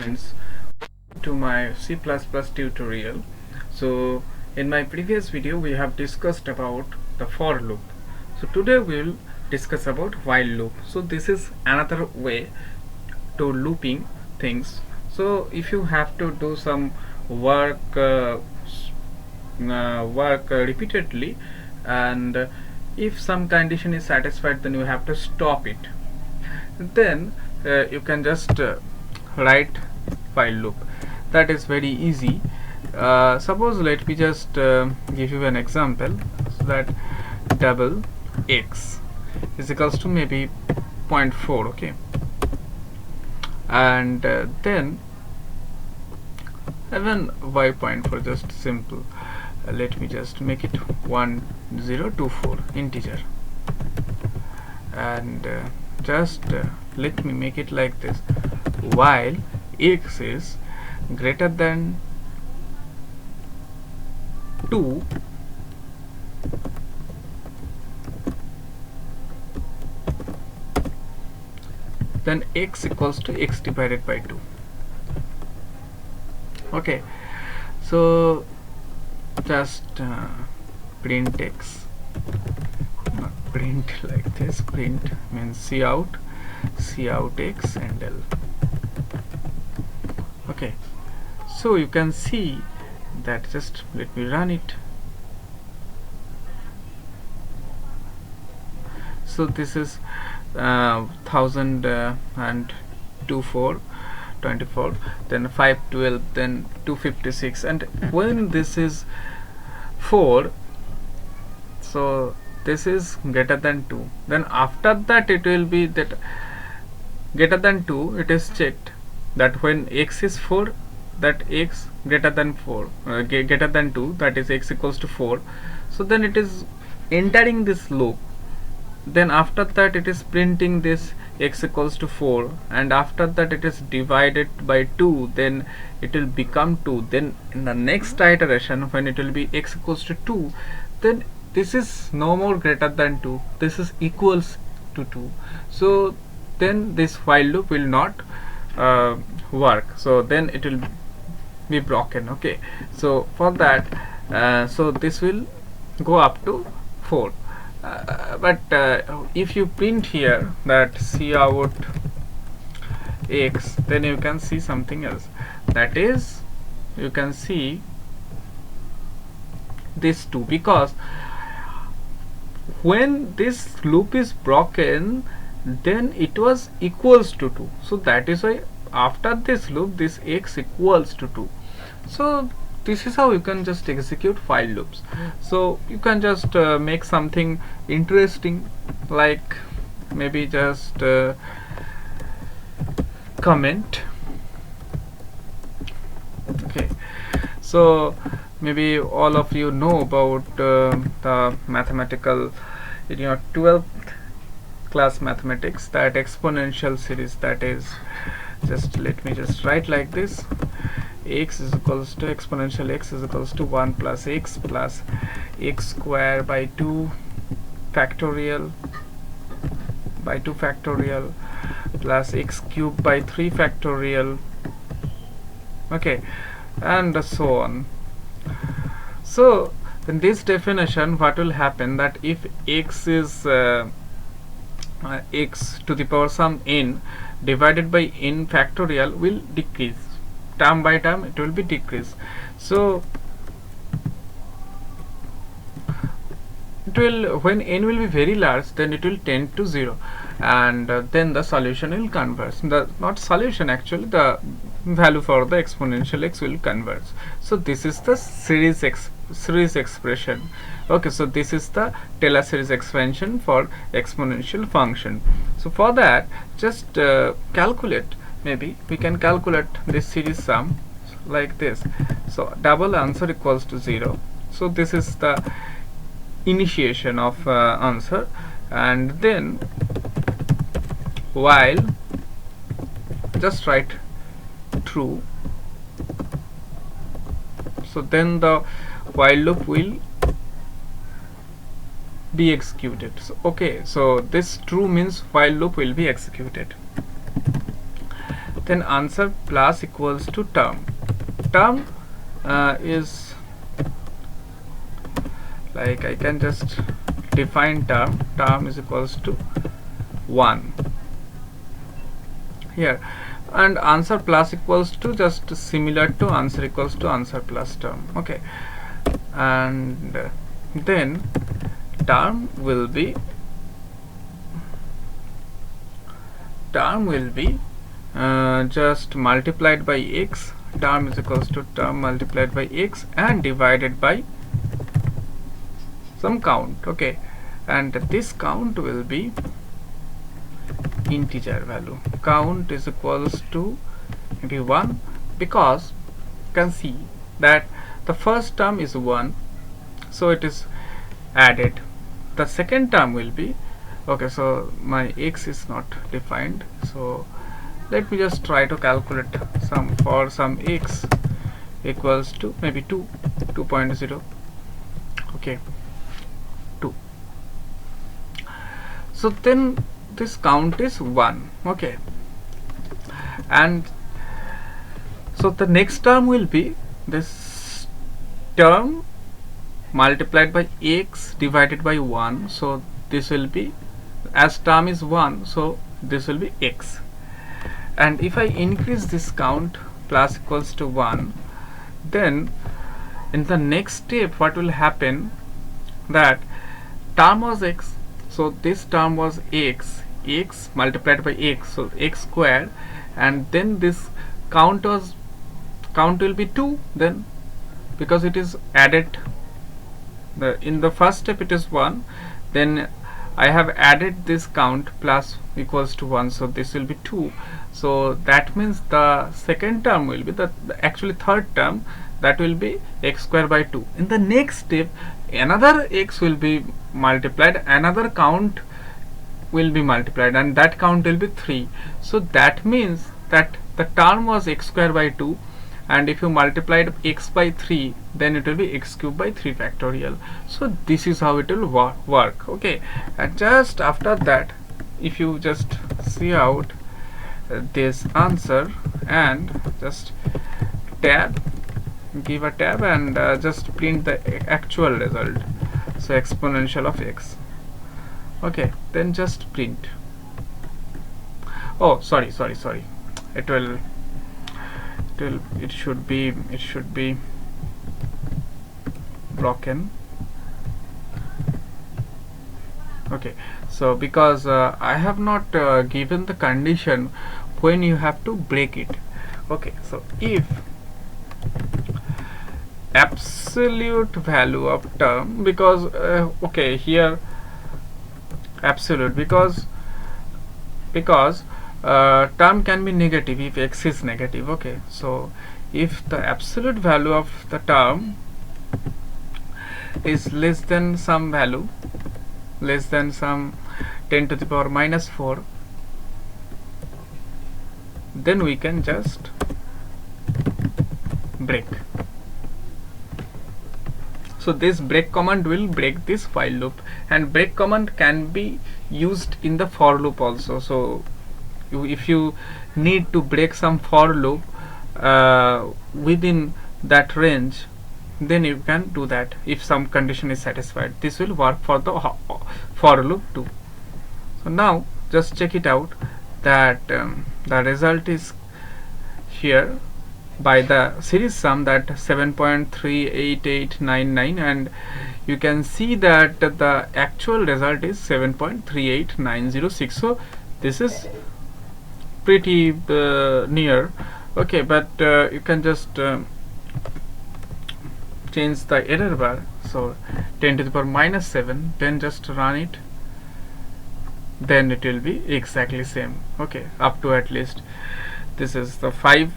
friends to my C++ tutorial. So in my previous video we have discussed about the for loop. So today we will discuss about while loop. So this is another way to looping things. So if you have to do some work repeatedly, and if some condition is satisfied, then you have to stop it. Then you can just write while loop. That is very easy. Suppose let me just give you an example. So that double x is equals to maybe 0.4, okay, and then even y.4, just simple. Let me just make it 1024 integer, and just let me make it like this: while x is greater than 2, then x equals to x divided by 2. Okay, so just print x, not print like this, print means cout x and l. Okay, so you can see that, just let me run it. So this is 1024, then 512, then 256, and when this is 4, so this is greater than 2, then after that it will be that greater than 2, it is checked that when x is 4, that x greater than 4, greater than 2, that is x equals to 4. So then it is entering this loop. Then after that it is printing this x equals to 4, and after that it is divided by 2, then it will become 2. Then in the next iteration, when it will be x equals to 2, then this is no more greater than 2, this is equals to 2. So then this while loop will not work, so then it will be broken. Okay, so for that, so this will go up to 4. But if you print here that cout x, then you can see something else. That is, you can see this 2, because when this loop is broken, then it was equals to 2. So that is why after this loop, this x equals to 2. So this is how you can just execute while loops. So you can just make something interesting, like maybe just comment. Okay, so maybe all of you know about the mathematical, in your 12th class mathematics, that exponential series. That is, just let me just write like this: x is equals to exponential x is equals to 1 plus x square by 2 factorial plus x cube by 3 factorial, okay, and so on. So in this definition, what will happen, that if x is x to the power some n divided by n factorial will decrease, term by term it will be decreased. So it will, when n will be very large, then it will tend to 0, and then the solution will converge. The not solution, actually the value for the exponential x will converge. So this is the series expression. Okay, so this is the Taylor series expansion for exponential function. So for that, just calculate. Maybe we can calculate this series sum like this. So double answer equals to 0. So this is the initiation of answer, and then while, just write true. So then the while loop will be executed. So okay, so this true means while loop will be executed. then answer plus equals to term. Term is like, I can just define term. Term is equals to 1 here, and answer plus equals to just similar to answer equals to answer plus term. Okay, and then term will be just multiplied by x. Term is equals to term multiplied by x and divided by some count. Okay, and this count will be integer value. Count is equals to maybe 1, because you can see that the first term is 1, so it is added. The second term will be, okay, so my x is not defined, so let me just try to calculate some for some x equals to maybe 2.0. okay, 2. So then this count is 1. okay, and so the next term will be this term multiplied by x divided by 1. So this will be, as term is 1, so this will be x. And if I increase this count plus equals to 1, then in the next step what will happen, that term was x, so this term was x multiplied by x, so x square, and then this count will be 2 then, because it is added. In the first step it is 1, then I have added this count plus equals to 1, so this will be 2. So that means the second term will be the actually third term, that will be x square by 2. In the next step another x will be multiplied, another count will be multiplied, and that count will be 3. So that means that the term was x square by 2, and if you multiplied x by 3, then it will be x cube by 3 factorial. So this is how it will work. Okay, and just after that, if you just see out this answer and just give a tab and just print the actual result, so exponential of x. Okay, then just print. Oh, sorry, it should be broken. Okay, so because I have not given the condition when you have to break it. Okay, so if absolute value of term, because okay, here absolute, because term can be negative if x is negative. Okay, so if the absolute value of the term is less than some value, less than some 10 to the power minus 4, then we can just break. So this break command will break this while loop, and break command can be used in the for loop also. So if you need to break some for loop within that range, then you can do that. If some condition is satisfied, this will work for the for loop too. So now just check it out, that the result is here by the series sum, that 7.38899, and you can see that the actual result is 7.38906. so this is pretty near. Okay, but you can just change the error bar, so 10 to the power minus 7, then just run it, then it will be exactly same. Okay, up to at least this is the 5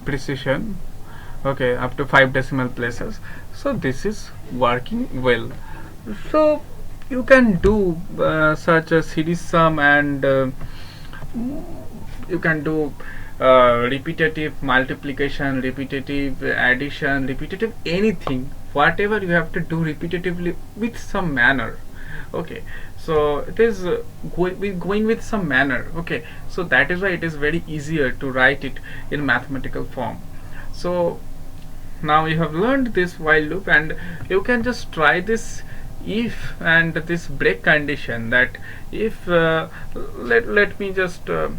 precision. Okay, up to 5 decimal places. So this is working well. So you can do such a series sum, and you can do repetitive multiplication, repetitive addition, repetitive anything, whatever you have to do repetitively with some manner. Okay, so it is going with some manner. Okay, so that is why it is very easier to write it in mathematical form. So now you have learned this while loop, and you can just try this if and this break condition, that if let me just tell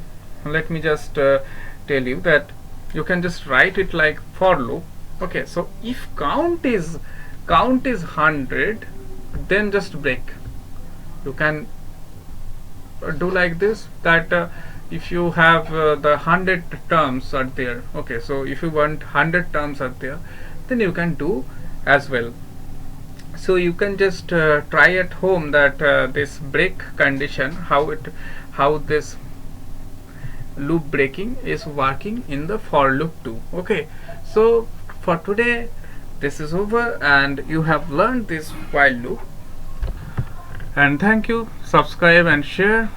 you that you can just write it like for loop. Okay, so if count is 100, then just break. You can do like this, that if you have the 100 terms are there. Okay, so if you want 100 terms are there, then you can do as well. So you can just try at home that this break condition, how this loop breaking is working in the for loop too. Okay, so for today this is over, and you have learned this while loop. And thank you. Subscribe and share.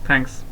Thanks.